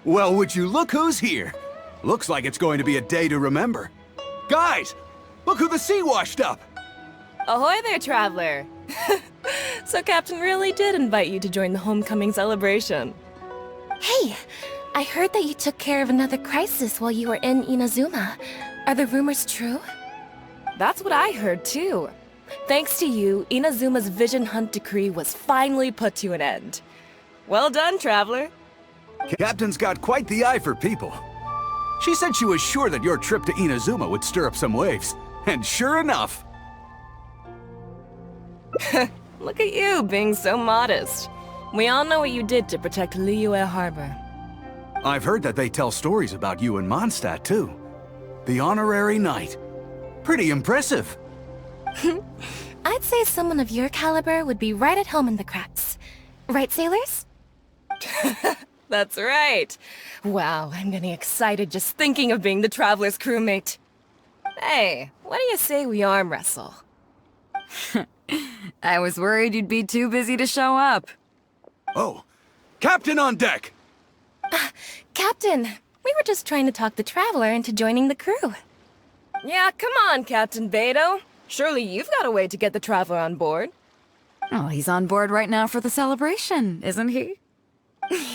Well, would you look who's here? Looks like it's going to be a day to remember. Guys, look who the sea washed up! Ahoy there, traveler! So Captain really did invite you to join the homecoming celebration. Hey, I heard that you took care of another crisis while you were in Inazuma. Are the rumors true? That's what I heard too. Thanks to you, Inazuma's Vision Hunt decree was finally put to an end. Well done, traveler. Captain's got quite the eye for people. She said she was sure that your trip to Inazuma would stir up some waves. And sure enough... Look at you, being so modest. We all know what you did to protect Liyue Harbor. I've heard that they tell stories about you in Mondstadt, too. The Honorary Knight. Pretty impressive. I'd say someone of your caliber would be right at home in the cracks. Right, sailors? That's right. Wow, I'm getting excited just thinking of being the Traveler's crewmate. Hey, what do you say we arm wrestle? I was worried you'd be too busy to show up. Oh, Captain on deck! Captain, we were just trying to talk the Traveler into joining the crew. Yeah, come on, Captain Beidou. Surely you've got a way to get the Traveler on board. Oh, he's on board right now for the celebration, isn't he?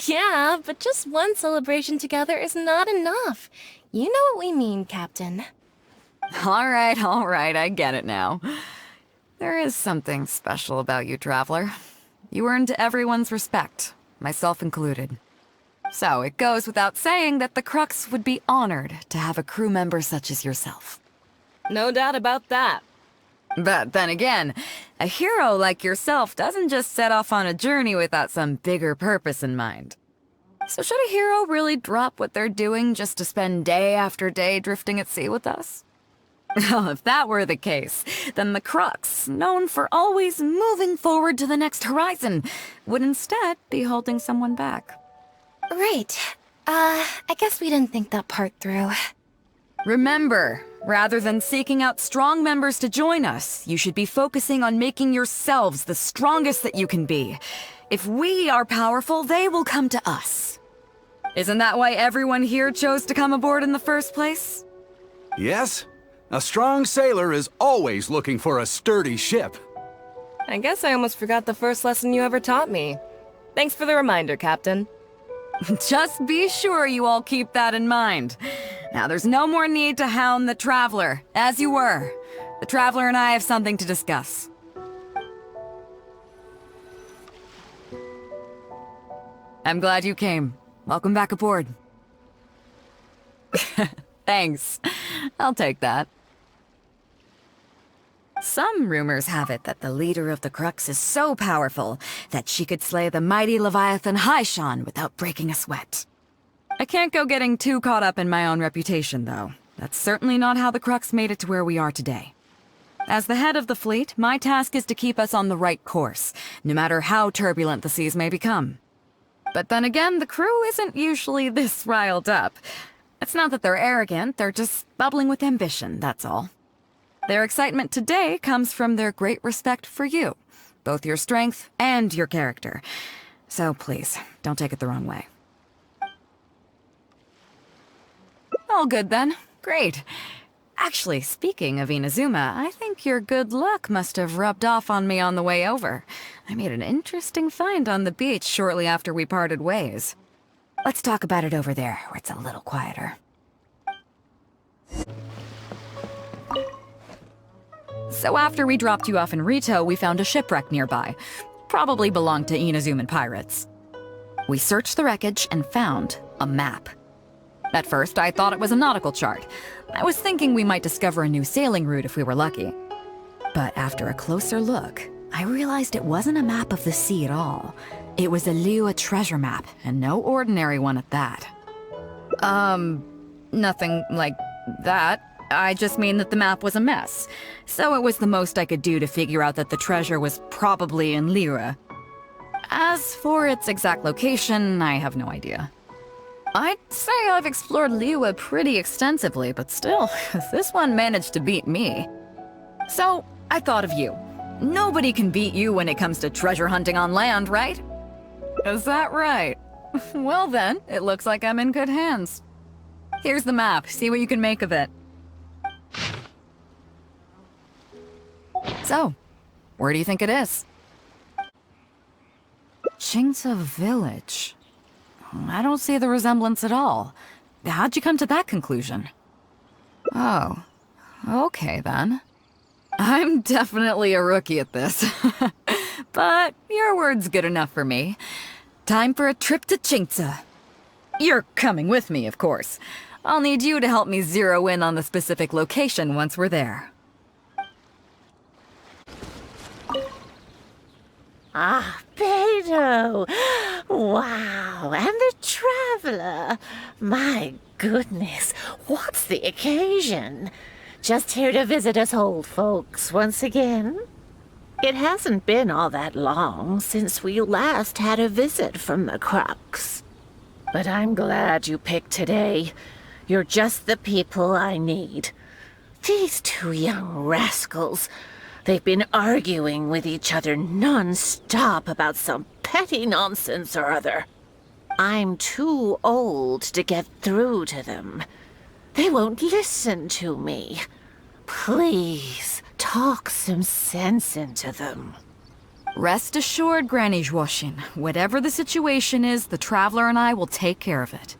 Yeah, but just one celebration together is not enough. You know what we mean, Captain. All right, I get it now. There is something special about you, Traveler. You earned everyone's respect, myself included. So it goes without saying that the Crux would be honored to have a crew member such as yourself. No doubt about that. But then again, a hero like yourself doesn't just set off on a journey without some bigger purpose in mind. So should a hero really drop what they're doing just to spend day after day drifting at sea with us? Well, if that were the case, then the Crux, known for always moving forward to the next horizon, would instead be holding someone back. Right. I guess we didn't think that part through. Remember, rather than seeking out strong members to join us, you should be focusing on making yourselves the strongest that you can be. If we are powerful, they will come to us. Isn't that why everyone here chose to come aboard in the first place? Yes. A strong sailor is always looking for a sturdy ship. I guess I almost forgot the first lesson you ever taught me. Thanks for the reminder, Captain. Just be sure you all keep that in mind. Now, there's no more need to hound the Traveler, as you were. The Traveler and I have something to discuss. I'm glad you came. Welcome back aboard. Thanks. I'll take that. Some rumors have it that the leader of the Crux is so powerful that she could slay the mighty Leviathan Haishan without breaking a sweat. I can't go getting too caught up in my own reputation, though. That's certainly not how the Crux made it to where we are today. As the head of the fleet, my task is to keep us on the right course, no matter how turbulent the seas may become. But then again, the crew isn't usually this riled up. It's not that they're arrogant, they're just bubbling with ambition, that's all. Their excitement today comes from their great respect for you, both your strength and your character. So please, don't take it the wrong way. All good then. Great. Actually, speaking of Inazuma, I think your good luck must have rubbed off on me on the way over. I made an interesting find on the beach shortly after we parted ways. Let's talk about it over there, where it's a little quieter. So after we dropped you off in Rito, we found a shipwreck nearby. Probably belonged to Inazuman pirates. We searched the wreckage and found a map. At first, I thought it was a nautical chart. I was thinking we might discover a new sailing route if we were lucky. But after a closer look, I realized it wasn't a map of the sea at all. It was a Liyue treasure map, and no ordinary one at that. Nothing like that. I just mean that the map was a mess. So it was the most I could do to figure out that the treasure was probably in Liyue. As for its exact location, I have no idea. I'd say I've explored Liyue pretty extensively, but still, this one managed to beat me. So, I thought of you. Nobody can beat you when it comes to treasure hunting on land, right? Is that right? Well then, it looks like I'm in good hands. Here's the map. See what you can make of it. So, where do you think it is? Qingce Village. I don't see the resemblance at all. How'd you come to that conclusion? Oh, okay then. I'm definitely a rookie at this. But your word's good enough for me. Time for a trip to Qingce. You're coming with me, of course. I'll need you to help me zero in on the specific location once we're there. Ah, Beidou! Wow, and the traveler! My goodness, what's the occasion? Just here to visit us old folks once again? It hasn't been all that long since we last had a visit from the Crux. But I'm glad you picked today. You're just the people I need. These two young rascals, they've been arguing with each other non-stop about some petty nonsense or other. I'm too old to get through to them. They won't listen to me. Please, talk some sense into them. Rest assured, Granny Zhuoxin, whatever the situation is, the Traveler and I will take care of it.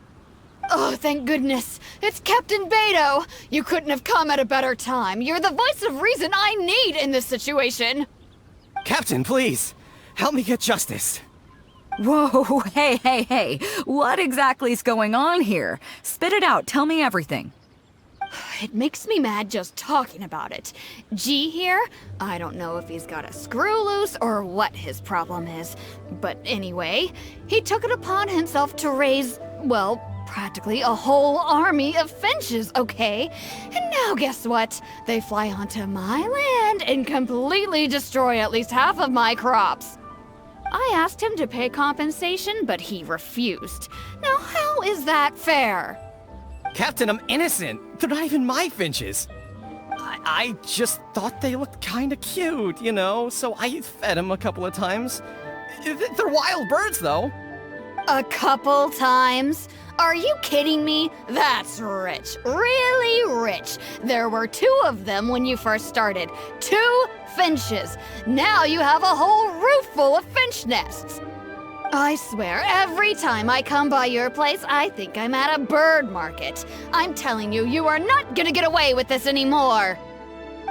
Oh, thank goodness. It's Captain Beidou. You couldn't have come at a better time. You're the voice of reason I need in this situation. Captain, please! Help me get justice! Whoa, hey. What exactly is going on here? Spit it out, tell me everything. It makes me mad just talking about it. G here, I don't know if he's got a screw loose or what his problem is. But anyway, he took it upon himself to raise, well, practically a whole army of finches, okay? And now guess what? They fly onto my land and completely destroy at least half of my crops. I asked him to pay compensation, but he refused. Now how is that fair? Captain, I'm innocent! They're not even my finches! I just thought they looked kinda cute, you know, so I fed them a couple of times. They're wild birds, though. A couple times? Are you kidding me? That's rich. Really rich. There were 2 of them when you first started. 2 finches. Now you have a whole roof full of finch nests. I swear, every time I come by your place, I think I'm at a bird market. I'm telling you, you are not gonna get away with this anymore.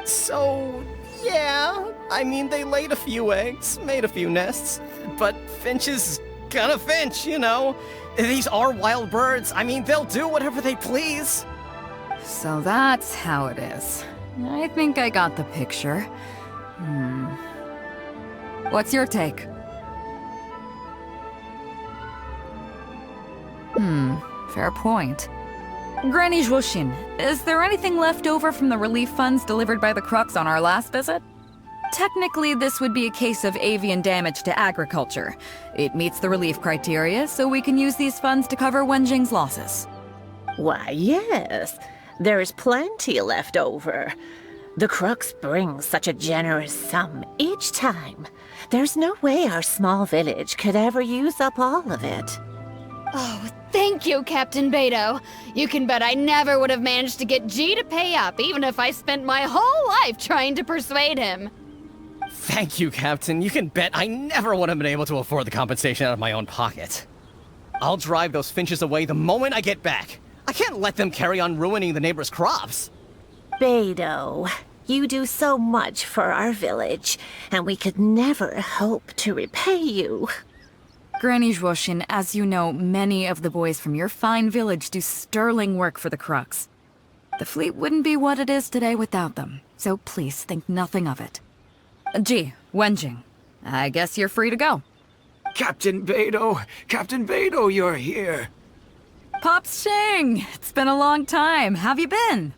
So, yeah, I mean, they laid a few eggs, made a few nests, but finches gonna finch, you know. These are wild birds. I mean, they'll do whatever they please. So that's how it is. I think I got the picture. What's your take? Fair point. Granny Zhuoxin, is there anything left over from the relief funds delivered by the Crux on our last visit? Technically, this would be a case of avian damage to agriculture. It meets the relief criteria, so we can use these funds to cover Wenjing's losses. Why, yes. There's plenty left over. The Crux brings such a generous sum each time. There's no way our small village could ever use up all of it. Oh, thank you, Captain Beidou. You can bet I never would have managed to get G to pay up, even if I spent my whole life trying to persuade him. Thank you, Captain. You can bet I never would have been able to afford the compensation out of my own pocket. I'll drive those finches away the moment I get back. I can't let them carry on ruining the neighbors' crops. Beidou, you do so much for our village, and we could never hope to repay you. Granny Zhuoxin, as you know, many of the boys from your fine village do sterling work for the Crux. The fleet wouldn't be what it is today without them, so please think nothing of it. Gee, Wenjing, I guess you're free to go. Captain Beidou, you're here. Pops Shing, it's been a long time. How've you been?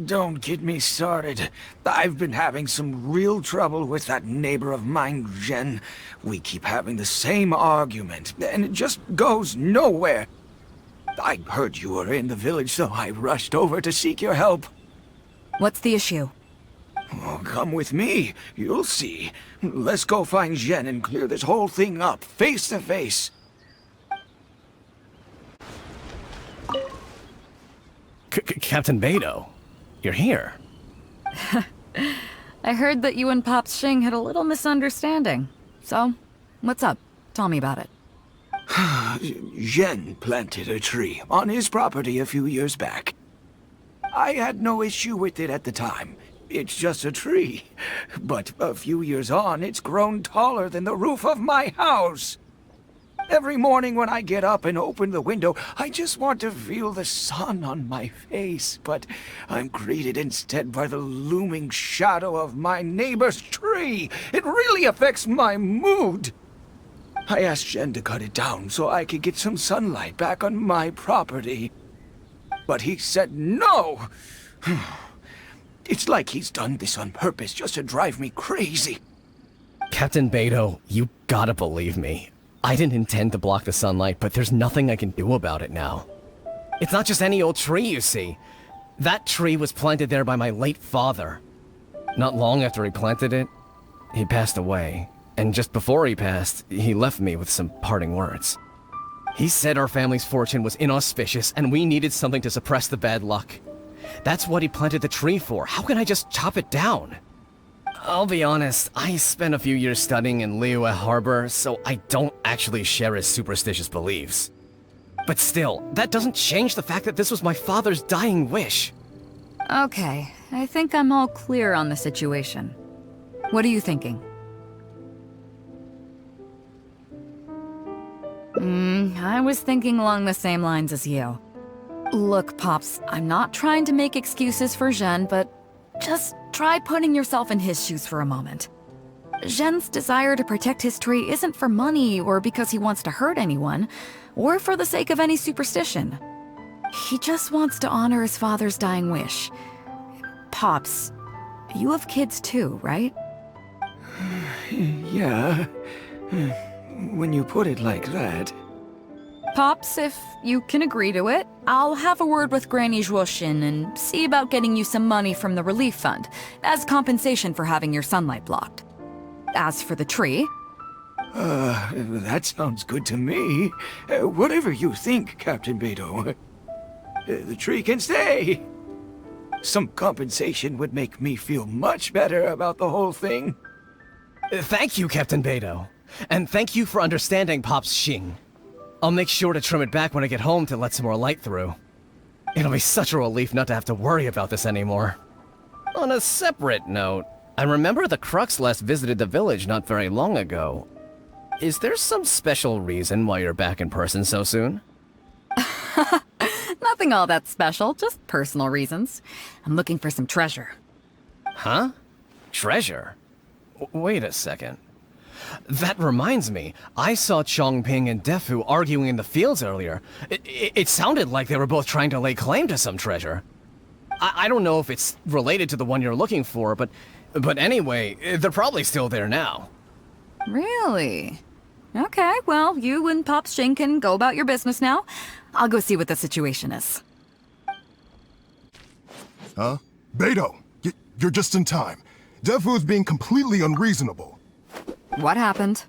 Don't get me started. I've been having some real trouble with that neighbor of mine, Jen. We keep having the same argument, and it just goes nowhere. I heard you were in the village, so I rushed over to seek your help. What's the issue? Oh, come with me. You'll see. Let's go find Jen and clear this whole thing up, face to face. Captain Beidou, you're here. I heard that you and Pops Xing had a little misunderstanding. So, what's up? Tell me about it. Zhen planted a tree on his property a few years back. I had no issue with it at the time. It's just a tree. But a few years on, it's grown taller than the roof of my house. Every morning when I get up and open the window, I just want to feel the sun on my face, but I'm greeted instead by the looming shadow of my neighbor's tree. It really affects my mood. I asked Shen to cut it down so I could get some sunlight back on my property. But he said no. It's like he's done this on purpose just to drive me crazy. Captain Beidou, you gotta believe me. I didn't intend to block the sunlight, but there's nothing I can do about it now. It's not just any old tree, you see. That tree was planted there by my late father. Not long after he planted it, he passed away. And just before he passed, he left me with some parting words. He said our family's fortune was inauspicious and we needed something to suppress the bad luck. That's what he planted the tree for. How can I just chop it down? I'll be honest, I spent a few years studying in Liyue Harbor, so I don't actually share his superstitious beliefs. But still, that doesn't change the fact that this was my father's dying wish. Okay, I think I'm all clear on the situation. What are you thinking? I was thinking along the same lines as you. Look, Pops, I'm not trying to make excuses for Zhen, but just try putting yourself in his shoes for a moment. Zhen's desire to protect his tree isn't for money or because he wants to hurt anyone, or for the sake of any superstition. He just wants to honor his father's dying wish. Pops, you have kids too, right? Yeah. When you put it like that. Pops, if you can agree to it, I'll have a word with Granny Zhuoxin and see about getting you some money from the relief fund as compensation for having your sunlight blocked. As for the tree... That sounds good to me. Whatever you think, Captain Beidou. The tree can stay. Some compensation would make me feel much better about the whole thing. Thank you, Captain Beidou. And thank you for understanding Pops Xing. I'll make sure to trim it back when I get home to let some more light through. It'll be such a relief not to have to worry about this anymore. On a separate note, I remember the Crux last visited the village not very long ago. Is there some special reason why you're back in person so soon? Nothing all that special, just personal reasons. I'm looking for some treasure. Huh? Treasure? Wait a second. That reminds me, I saw Chongping and Defu arguing in the fields earlier. It sounded like they were both trying to lay claim to some treasure. I don't know if it's related to the one you're looking for, but anyway, they're probably still there now. Really? Okay, well, you and Pops Xing can go about your business now. I'll go see what the situation is. Huh? Beidou, you're just in time. Defu's being completely unreasonable. What happened?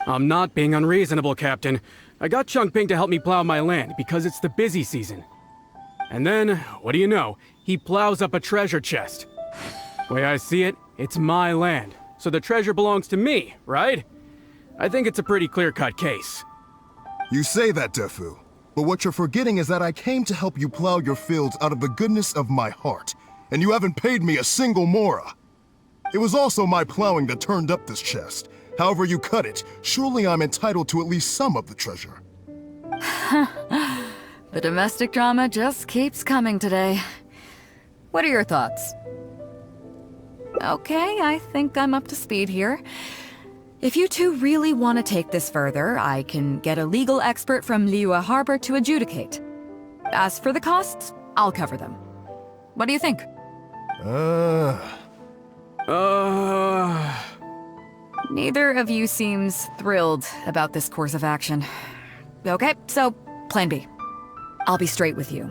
I'm not being unreasonable, Captain. I got Chongping to help me plow my land because it's the busy season. And then, what do you know? He plows up a treasure chest. Way I see it, it's my land, so the treasure belongs to me, right? I think it's a pretty clear-cut case. You say that, Defu, but what you're forgetting is that I came to help you plow your fields out of the goodness of my heart, and you haven't paid me a single mora. It was also my plowing that turned up this chest. However you cut it, surely I'm entitled to at least some of the treasure. The domestic drama just keeps coming today. What are your thoughts? Okay, I think I'm up to speed here. If you two really want to take this further, I can get a legal expert from Liyue Harbor to adjudicate. As for the costs, I'll cover them. What do you think? Neither of you seems thrilled about this course of action. Okay, so plan B. I'll be straight with you.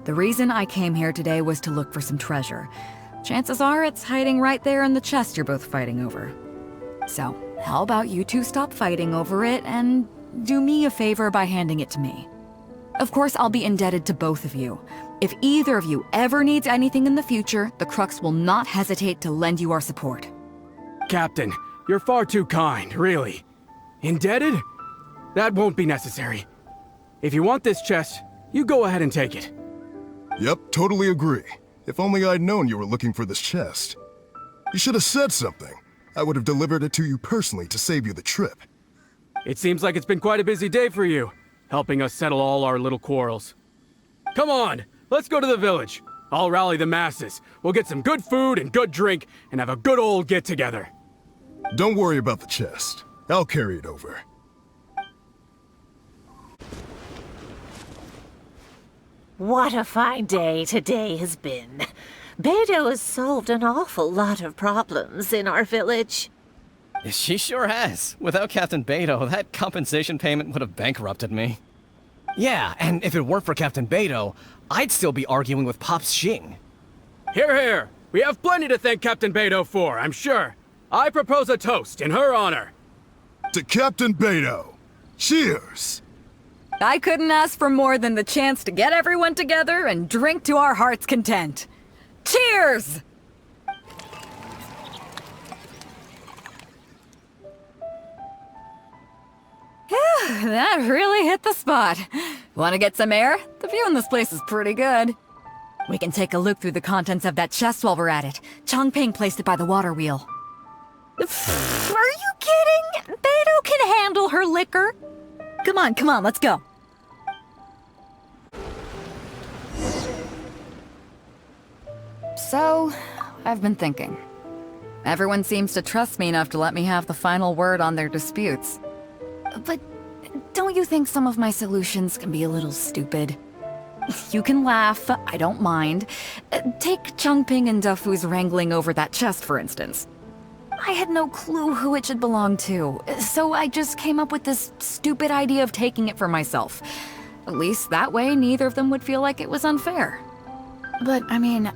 The reason I came here today was to look for some treasure. Chances are it's hiding right there in the chest you're both fighting over. So, how about you two stop fighting over it and do me a favor by handing it to me? Of course, I'll be indebted to both of you. If either of you ever needs anything in the future, the Crux will not hesitate to lend you our support. Captain, you're far too kind, really. Indebted? That won't be necessary. If you want this chest, you go ahead and take it. Yep, totally agree. If only I'd known you were looking for this chest. You should have said something. I would have delivered it to you personally to save you the trip. It seems like it's been quite a busy day for you, helping us settle all our little quarrels. Come on, let's go to the village. I'll rally the masses. We'll get some good food and good drink, and have a good old get-together. Don't worry about the chest. I'll carry it over. What a fine day today has been. Beidou has solved an awful lot of problems in our village. She sure has. Without Captain Beidou, that compensation payment would have bankrupted me. Yeah, and if it weren't for Captain Beidou, I'd still be arguing with Pops Xing. Hear, hear! We have plenty to thank Captain Beidou for, I'm sure. I propose a toast in her honor. To Captain Beidou. Cheers! I couldn't ask for more than the chance to get everyone together and drink to our heart's content. Cheers! That really hit the spot. Want to get some air? The view in this place is pretty good. We can take a look through the contents of that chest while we're at it. Chongping placed it by the water wheel. Are you kidding? Beidou can handle her liquor. Come on, let's go. So, I've been thinking. Everyone seems to trust me enough to let me have the final word on their disputes. But don't you think some of my solutions can be a little stupid? You can laugh, I don't mind. Take Chongping and Defu's wrangling over that chest, for instance. I had no clue who it should belong to, so I just came up with this stupid idea of taking it for myself. At least that way, neither of them would feel like it was unfair. But, I mean,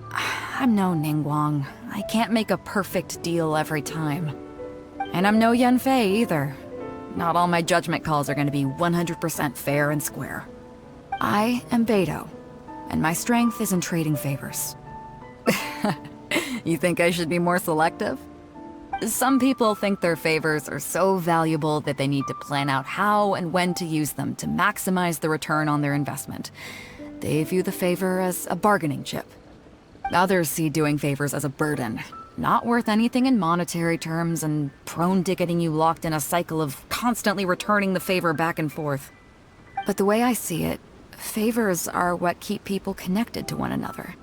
I'm no Ningguang. I can't make a perfect deal every time. And I'm no Yanfei either. Not all my judgment calls are going to be 100% fair and square. I am Beidou, and my strength is in trading favors. You think I should be more selective? Some people think their favors are so valuable that they need to plan out how and when to use them to maximize the return on their investment. They view the favor as a bargaining chip. Others see doing favors as a burden, not worth anything in monetary terms and prone to getting you locked in a cycle of constantly returning the favor back and forth. But the way I see it, favors are what keep people connected to one another.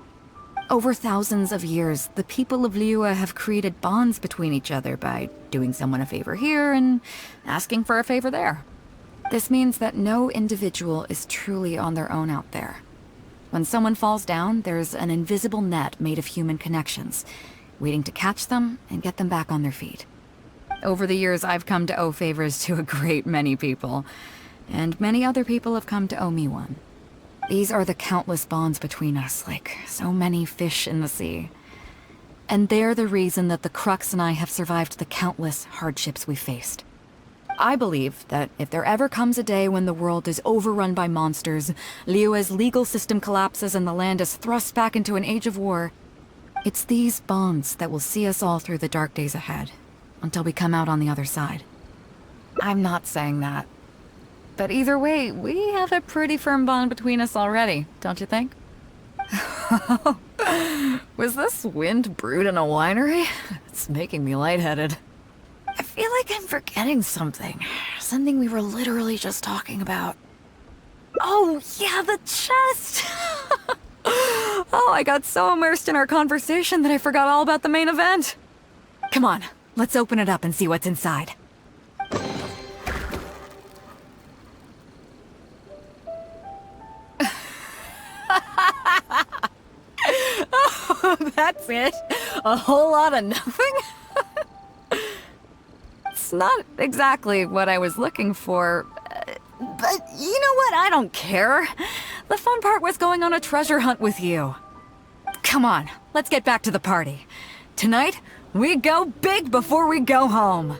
Over thousands of years, the people of Liyue have created bonds between each other by doing someone a favor here and asking for a favor there. This means that no individual is truly on their own out there. When someone falls down, there's an invisible net made of human connections, waiting to catch them and get them back on their feet. Over the years, I've come to owe favors to a great many people, and many other people have come to owe me one. These are the countless bonds between us, like so many fish in the sea. And they're the reason that the Crux and I have survived the countless hardships we faced. I believe that if there ever comes a day when the world is overrun by monsters, Liyue's legal system collapses and the land is thrust back into an age of war, it's these bonds that will see us all through the dark days ahead, until we come out on the other side. I'm not saying that. But either way, we have a pretty firm bond between us already, don't you think? Was this wind brewed in a winery? It's making me lightheaded. I feel like I'm forgetting something. Something we were literally just talking about. Oh, yeah, the chest! Oh, I got so immersed in our conversation that I forgot all about the main event. Come on, let's open it up and see what's inside. Oh, that's it? A whole lot of nothing? It's not exactly what I was looking for, but you know what? I don't care. The fun part was going on a treasure hunt with you. Come on, let's get back to the party. Tonight, we go big before we go home.